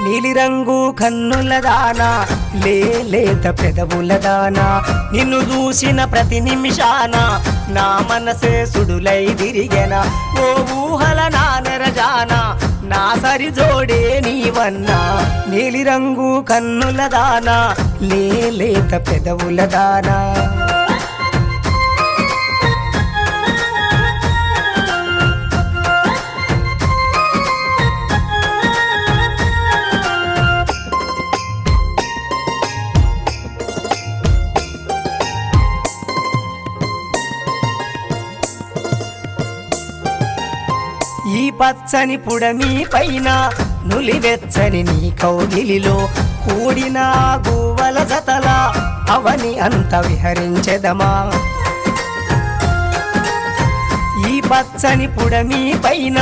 నీలిరంగు కన్నుల దానా లేత పెదవుల దానా నిన్ను చూసిన ప్రతి నిమిషాన నా మనసే సుడులై తిరిగెనా ఓ ఊహల నానరజానా నా సరి జోడే నీవన్నా నీలిరంగు కన్నుల దానా లేత పెదవుల దానా ఈ పచ్చని పుడమి పైన నులివెచ్చని నీ కౌగిలిలో కూడిన గువ్వల జతల అవని అంత విహరించెదమా ఈ పచ్చని పుడమి పైన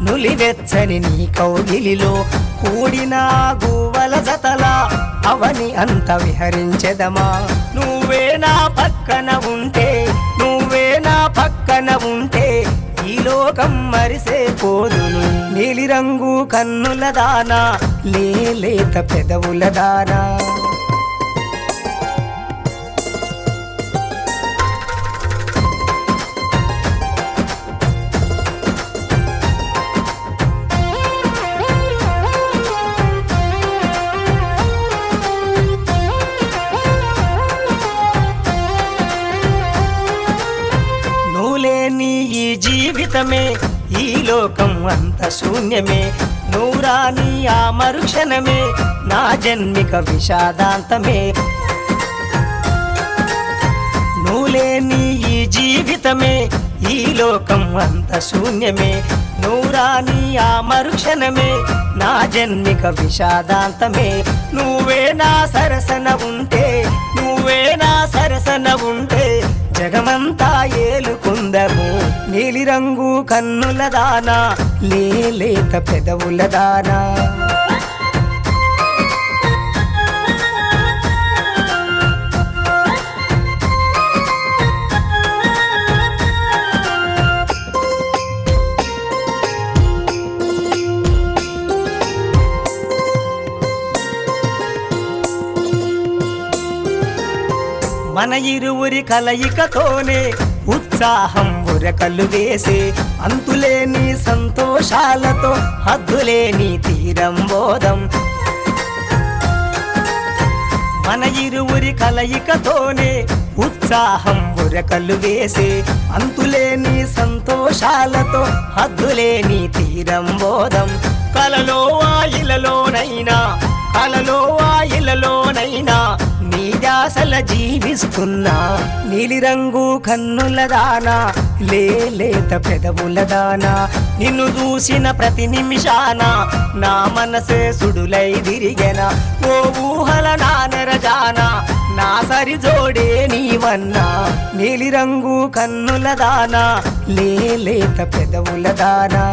నులివెచ్చని నీ కౌగిలిలో కూడిన గువ్వల జతల అవని అంత విహరించెదమా నువ్వే నా పక్కన ఉంటే ఈ లోకం మరిసే పోదును నీలిరంగు కన్నుల దానా లేత పెదవుల దానా నువ్వులేని ఈ జీవితమే ఈ లోకం అంత శూన్యమే నూరాని ఆ మరుక్షణమే నా జన్మిక విషాదాంతమే నువ్వులేని ఈ జీవితమే ఈ లోకం అంత శూన్యమే నూరాని ఆ మరుక్షణమే నా జన్మిక విషాదాంతమే నువ్వే నా సరసన ఉంటే జగమంతా ఏలుకుందము నీలిరంగు కన్నుల దానా లేత పెదవుల దానా మన ఇరువురి కలయికతోనే ఉత్సాహం ఉరకలు వేసే అంతులేని సంతోషాలతో హద్దులేని తీరం బోధం మన ఇరువురి కలయికతోనే ఉత్సాహం ఉరకలు వేసే అంతులేని సంతోషాలతో హద్దులేని తీరం బోధం కలలో ఇలలోనైనా నీ దాసల జీవిస్తున్నా నీలిరంగు కన్నుల దానా లేత పెదవుల దానా నిన్ను చూసిన ప్రతి నిమిషాన నా మనసే సుడులై తిరిగెనా ఓ ఊహల నానరజానా నా సరి జోడే నీవన్నా నీలిరంగు కన్నుల దానా లేత పెదవుల దానా